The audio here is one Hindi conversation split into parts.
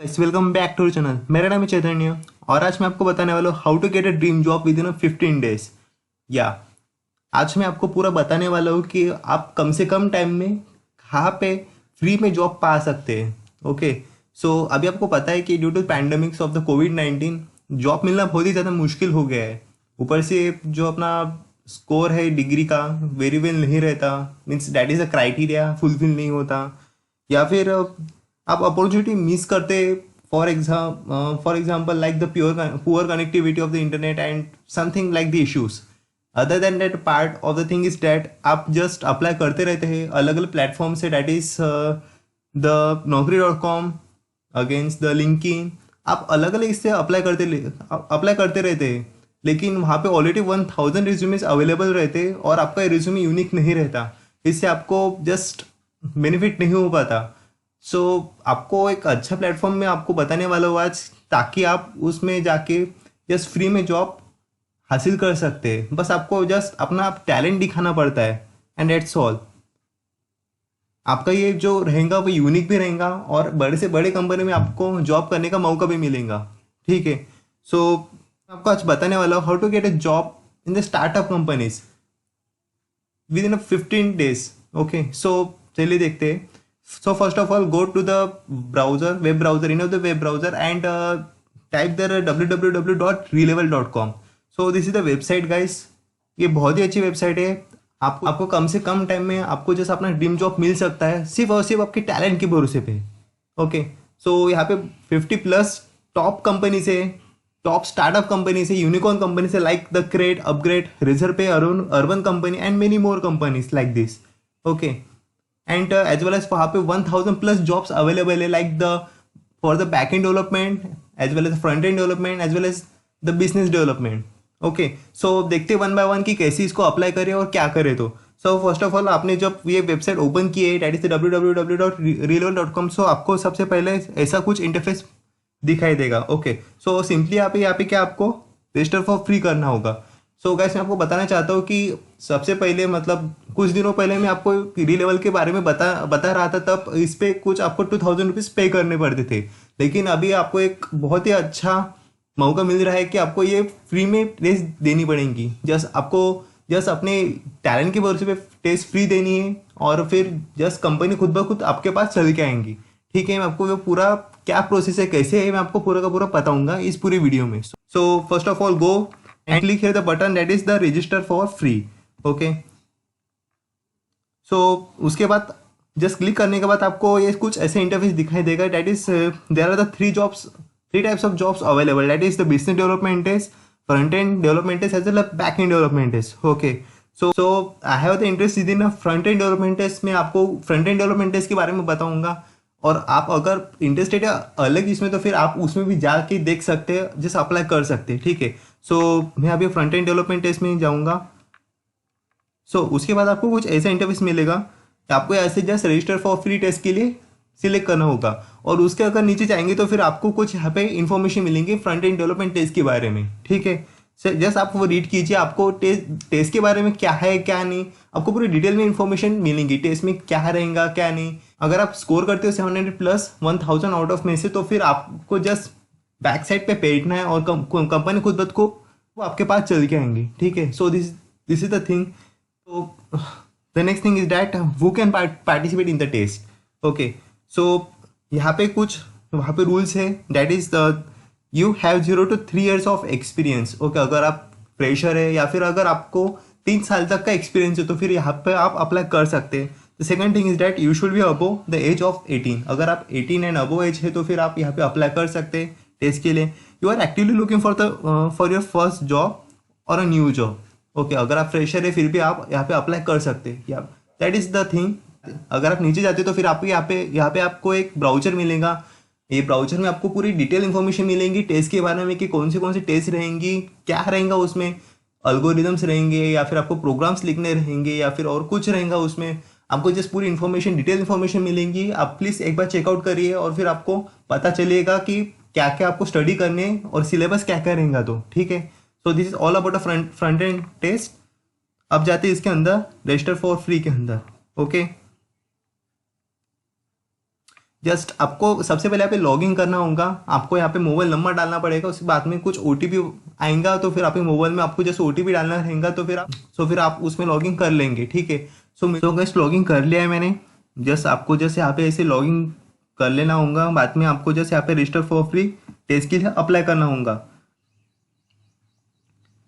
Welcome back to channel. मेरा नाम है चैतन्य और आज मैं आपको बताने वाला हूँ how to get a dream job within 15 days. या आज मैं आपको पूरा बताने वाला हूँ कि आप कम से कम टाइम में कहाँ पे फ्री में जॉब पा सकते हैं। ओके, सो अभी आपको पता है कि due to pandemics of the कोविड-19 जॉब मिलना बहुत ही ज़्यादा मुश्किल हो गया है। ऊपर से जो अपना स्कोर है डिग्री का वेरी वेल नहीं रहता, means that is a criteria fulfil नहीं होता, या फिर आप अपॉर्चुनिटी मिस करते। For example like the poor connectivity of the internet and something like the issues. Other than that part of the thing is that आप जस्ट अप्लाई करते रहते हैं अलग अलग प्लेटफॉर्म से, that is the Naukri.com, against the LinkedIn. आप अलग अलग इससे अप्लाई करते रहते हैं, लेकिन वहाँ पे ऑलरेडी 1000 रिज्यूमेस अवेलेबल रहते हैं और आपका रिज्यूमे यूनिक नहीं रहता। इससे आपको जस्ट बेनिफिट नहीं हो पाता। सो आपको एक अच्छा प्लेटफॉर्म में आपको बताने वाला हूँ आज, ताकि आप उसमें जाके जस्ट फ्री में जॉब हासिल कर सकते हैं। बस आपको जस्ट अपना टैलेंट दिखाना पड़ता है एंड दैट्स ऑल। आपका ये जो रहेगा वो यूनिक भी रहेगा और बड़े से बड़े कंपनी में आपको जॉब करने का मौका भी मिलेगा। ठीक है, सो आपको आज बताने वाला हूँ how to get a job in the startup companies within 15 days. Okay, so चलिए देखते हैं। So first of all go to the browser, web browser, in of the web browser and type the www.relevel.com। So this is the website guys. ये बहुत ही अच्छी वेबसाइट है। आपको कम से कम टाइम में आपको जैसे अपना ड्रीम जॉब मिल सकता है, सिर्फ और सिर्फ आपके टैलेंट के भरोसे पे। ओके, सो यहाँ पे 50 प्लस टॉप कंपनी से, टॉप स्टार्टअप कंपनी से, यूनिकॉर्न कंपनी से like the Cred, upGrad, Razorpay, urban company and many more companies like this. Okay, and as well as वहाँ पे 1000 प्लस जॉब्स अवेलेबल है, like the for the back end development as well as front end development as well as the business development. Okay, so देखते वन बाय वन कि कैसे इसको अप्लाई करें और क्या करें। तो सो फर्स्ट ऑफ ऑल आपने जब ये वेबसाइट ओपन की है, दैट इज www.relevel.com, सो आपको सबसे पहले ऐसा कुछ इंटरफेस दिखाई देगा। ओके, सो सिंपली यहाँ पे क्या आपको रजिस्टर फॉर फ्री करना होगा। सो गाइस मैं आपको बताना चाहता हूँ कि सबसे पहले मतलब कुछ दिनों पहले मैं आपको री लेवल के बारे में बता रहा था, तब इस पे कुछ आपको 2000 रुपीज़ पे करने पड़ते थे। लेकिन अभी आपको एक बहुत ही अच्छा मौका मिल रहा है कि आपको ये फ्री में टेस्ट देनी पड़ेगी। जस्ट अपने टैलेंट के भरोसे पे टेस्ट फ्री देनी है और फिर जस्ट कंपनी खुद ब खुद आपके पास चल के आएंगी। ठीक है, मैं आपको वो पूरा क्या प्रोसेस है, कैसे है, मैं आपको पूरा का पूरा बताऊंगा इस पूरी वीडियो में। So first of all go and click here the button that is the register for free. Okay, so उसके बाद जस्ट क्लिक करने के बाद आपको ये कुछ ऐसे इंटरफेस दिखाई देगा, that is there are the three types of jobs available, that is the business development is, front end development is as well as back end development is. Okay, so I have the interest in front end development test में आपको फ्रंट एंड डेवलपमेंट टेस्ट के बारे में बताऊंगा। और आप अगर इंटरेस्टेड है अलग इसमें तो फिर आप उसमें भी जाके देख सकते हैं, जैसे अप्लाई कर सकते हैं। ठीक है, सो मैं अभी फ्रंट एंड डेवलपमेंट टेस्ट में जाऊंगा। सो उसके बाद आपको कुछ ऐसा इंटरफेस मिलेगा, आपको ऐसे just register for free test के लिए सिलेक्ट करना होगा। और उसके अगर नीचे जाएंगे तो फिर आपको कुछ यहाँ पे इन्फॉर्मेशन मिलेंगी फ्रंट एंड डेवलपमेंट टेस्ट के बारे में। ठीक है, सर जस्ट आप वो रीड कीजिए, आपको टेस्ट के बारे में क्या है क्या नहीं, आपको पूरी डिटेल में इन्फॉर्मेशन मिलेंगी, टेस्ट में क्या रहेगा क्या नहीं। अगर आप स्कोर करते हो 700 प्लस 1000 आउट ऑफ में से, तो फिर आपको जस्ट बैक साइड पे बैठना है और कंपनी खुद ब खुद वो आपके पास चल के आएंगे। ठीक है, so this is the thing. So the next thing is that who can participate in the test. Okay, so यहाँ पे कुछ वहाँ पे रूल्स है, that is the you have 0 to 3 years of experience. Okay, अगर आप फ्रेशर है या फिर अगर आपको 3 साल तक का एक्सपीरियंस है तो फिर यहाँ पे आप अप्लाई कर सकते हैं। The second thing is that you should be above the age of 18। अगर आप 18 एंड अबो एज है तो फिर आप यहाँ पे अप्लाई कर सकते हैं टेस्ट के लिए। You are actively looking for your first job और अ न्यू जॉब। ओके, अगर आप फ्रेशर है फिर भी आप यहाँ पे अप्लाई कर सकते हैं। That is the thing. अगर आप नीचे जाते तो फिर आपको यहाँ पे आपको एक ब्राउचर मिलेगा। ये ब्राउचर में आपको पूरी डिटेल इन्फॉर्मेशन मिलेंगी टेस्ट के बारे में कि कौन सी टेस्ट रहेंगी, क्या रहेगा उसमें, अल्गोरिदम्स रहेंगे या फिर आपको प्रोग्राम्स लिखने रहेंगे या फिर और कुछ रहेगा उसमें। आपको जस्ट पूरी इन्फॉर्मेशन, डिटेल इन्फॉर्मेशन मिलेंगी। आप प्लीज़ एक बार चेकआउट करिए और फिर आपको पता चलेगा कि क्या क्या आपको स्टडी करने और सिलेबस क्या क्या रहेगा। तो ठीक है, so this is all about a front end test. अब जाते हैं इसके अंदर रजिस्टर फॉर फ्री के अंदर। ओके, जस्ट आपको सबसे पहले यहाँ पे लॉग इन करना होगा, आपको यहाँ पे मोबाइल नंबर डालना पड़ेगा, उसके बाद में कुछ ओटीपी आएगा, तो फिर आपके मोबाइल में आपको जैसे ओटीपी डालना रहेगा, तो फिर आप उसमें लॉग इन कर लेंगे, ठीक है। सो गैस लॉग इन कर लिया है मैंने। जस्ट आपको जैसे यहाँ पे ऐसे लॉग इन कर लेना होगा, बाद में आपको जैसे यहाँ पे रजिस्टर फॉर फ्री टेस्ट के लिए अप्लाई करना होगा।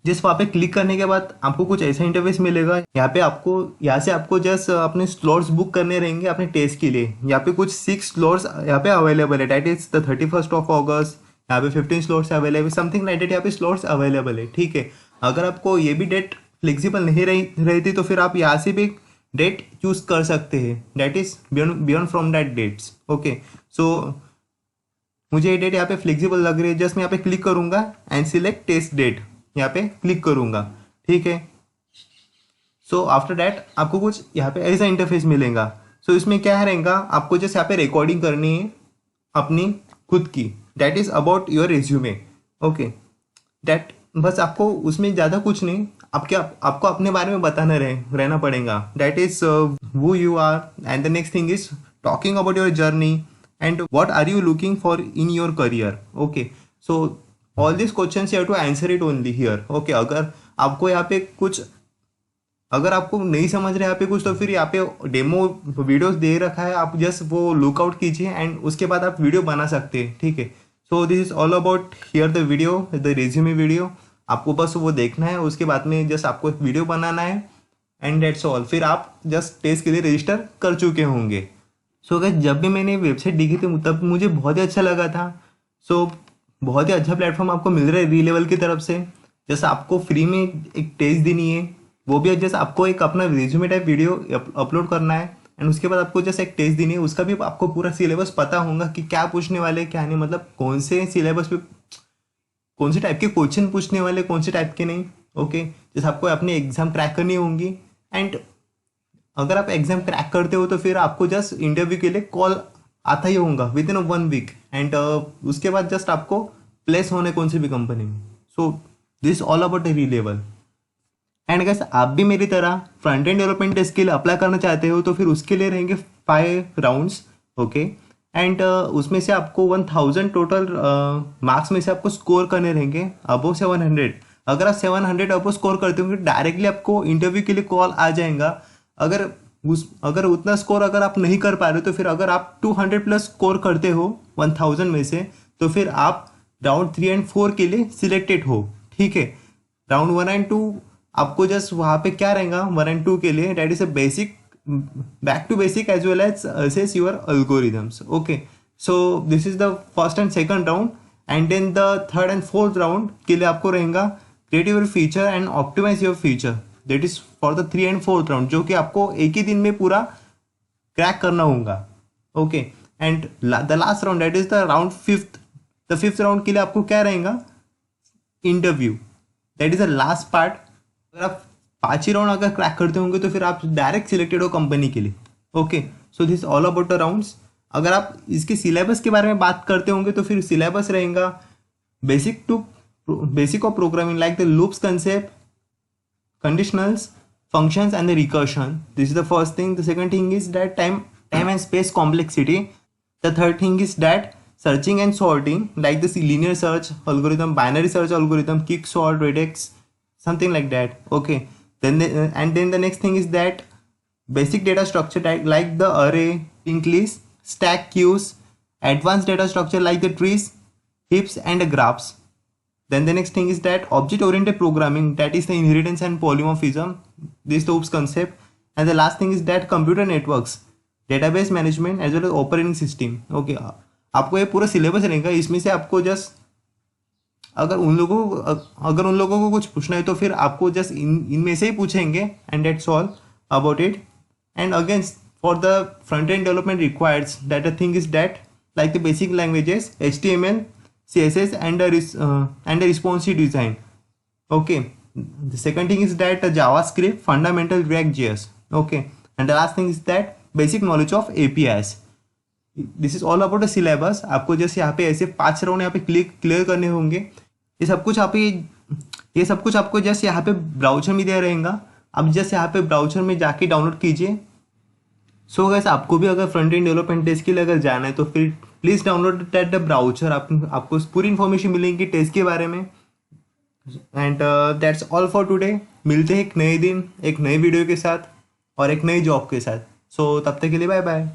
जिस वहाँ पे क्लिक करने के बाद आपको कुछ ऐसा इंटरफेस मिलेगा। यहाँ से आपको जस्ट अपने स्लॉट्स बुक करने रहेंगे अपने टेस्ट के लिए। यहाँ पे कुछ 6 स्लॉट्स यहाँ पे अवेलेबल है, date is the 31st of अगस्त। यहाँ पे 15 slots available, something like date यहाँ पे स्लॉट्स अवेलेबल है, ठीक है। अगर आपको ये भी डेट फ्लेक्सिबल नहीं रहती तो फिर आप यहाँ से भी डेट चूज कर सकते हैं, date is beyond from that dates, okay. So मुझे ये डेट यहाँ पे फ्लेक्सिबल लग रही है। जस्ट मैं यहाँ पे क्लिक करूंगा एंड सिलेक्ट टेस्ट डेट, यहाँ पे क्लिक करूंगा, ठीक है। सो आफ्टर दैट आपको कुछ यहाँ पे ऐसा इंटरफेस मिलेगा। सो इसमें क्या रहेगा, आपको जस्ट यहाँ पे रिकॉर्डिंग करनी है अपनी खुद की, that is about your resume, okay. That बस आपको उसमें ज़्यादा कुछ नहीं, आपको अपने बारे में बताना रहना पड़ेगा, that is who you are and the next thing is talking about your journey and what are you looking for in your career, okay. So all this question you have to answer it only here, okay. अगर आपको नहीं समझ रहे यहाँ पे कुछ, तो फिर यहाँ पे डेमो वीडियोस दे रखा है, आप जस्ट वो लुकआउट कीजिए एंड उसके बाद आप वीडियो बना सकते हैं, ठीक है। So this is all about here the video, the resume video. आपको बस वो देखना है, उसके बाद में जस्ट आपको एक वीडियो बनाना है एंड दैट्स ऑल। फिर आप जस्ट टेस्ट के लिए रजिस्टर कर चुके होंगे। सो गाइस जब भी मैंने वेबसाइट देखी थी तब मुझे बहुत ही अच्छा लगा था। सो बहुत ही अच्छा प्लेटफॉर्म आपको मिल रहा है री-लेवल की तरफ से। जैसे आपको फ्री में एक टेस्ट देनी है, वो भी जैसे आपको एक अपना रिज्यूमे टाइप वीडियो अपलोड करना है एंड उसके बाद आपको जैसे एक टेस्ट देनी है। उसका भी आपको पूरा सिलेबस पता होगा कि क्या पूछने वाले क्या नहीं, मतलब कौन से सिलेबस पे कौन से टाइप के क्वेश्चन पूछने वाले, कौन से टाइप के नहीं, ओके। जैसे आपको अपनी एग्जाम क्रैक करनी होंगी एंड अगर आप एग्जाम क्रैक करते हो तो फिर आपको जस्ट इंटरव्यू के लिए कॉल आता ही होगा विद इन 1 वीक एंड उसके बाद जस्ट आपको प्लेस होने कौन सी भी कंपनी में। सो दिस ऑल अबाउट री लेवल। एंड गाइस आप भी मेरी तरह फ्रंट एंड डेवलपमेंट टेस्ट के लिए अप्लाई करना चाहते हो तो फिर उसके लिए रहेंगे 5 राउंड्स, ओके। एंड उसमें से आपको 1000 टोटल मार्क्स में से आपको स्कोर करने रहेंगे अबव 700। अगर आप 700 अबव स्कोर करते होंगे डायरेक्टली आपको इंटरव्यू के लिए कॉल आ जाएगा। अगर उतना स्कोर अगर आप नहीं कर पा रहे तो फिर अगर आप 200 प्लस स्कोर करते हो 1000 में से तो फिर आप राउंड 3 एंड 4 के लिए सिलेक्टेड हो, ठीक है। राउंड 1 एंड 2 आपको जस्ट वहाँ पे क्या रहेगा 1 एंड 2 के लिए, date is a basic, back to basic as well as assess your algorithms, okay. So this is the first and second round and then the third and fourth round के लिए आपको रहेगा create your feature and optimise your feature, that is for the 3 and 4th round, जो कि आपको एक ही दिन में पूरा क्रैक करना होगा, okay. And the last round that is the round 5th round के लिए आपको क्या रहेगा interview, that is the last part. अगर आप 5 ही राउंड अगर क्रैक करते होंगे तो फिर आप डायरेक्ट सिलेक्टेड हो कंपनी के लिए, okay. So this all about the rounds. अगर आप इसके सिलेबस के बारे में बात करते होंगे तो फिर सिलेबस रहेगा basic of programming like the loops concept, conditionals, functions and the recursion. This is the first thing. The second thing is that time and space complexity. The third thing is that searching and sorting like this linear search algorithm, binary search algorithm, quicksort, regex, something like that, okay. Then the next thing is that basic data structure like the array, linked list, stack queues, advanced data structure like the trees, heaps and the graphs. Then the next thing is that object-oriented programming, that is the inheritance and polymorphism, this is the OOPS concept. And the last thing is that computer networks, database management as well as operating system, okay. आपको ये पूरा सिलेबस रहेगा। इसमें से आपको जस्ट अगर उन लोगों को कुछ पूछना है तो फिर आपको जस्ट इनमें से ही पूछेंगे and that's all about it. And again for the front end development requires that the thing is that like the basic languages HTML, CSS and a responsive design, okay. The second thing is that JavaScript, fundamental React.js, okay. And the last thing is that basic knowledge of APIs. This is all about the syllabus. आपको जैसे यहाँ पे ऐसे 5 राउंड यहाँ पे क्लियर करने होंगे। ये सब कुछ आपको जैसे यहाँ पे ब्राउजर में दिया रहेगा। अब जैसे यहाँ पे ब्राउजर में जाके डाउनलोड कीजिए सो गैस आपको भी अगर फ्रंट एंड डेवलपमेंट टेस्ट के लिए अगर जाना है तो फिर please download that the brochure. आपको पूरी इन्फॉर्मेशन मिलेगी टेस्ट के बारे में। And that's all for today. मिलते हैं एक नए दिन एक नए वीडियो के साथ और एक नई जॉब के साथ। सो तब तक के लिए बाय बाय।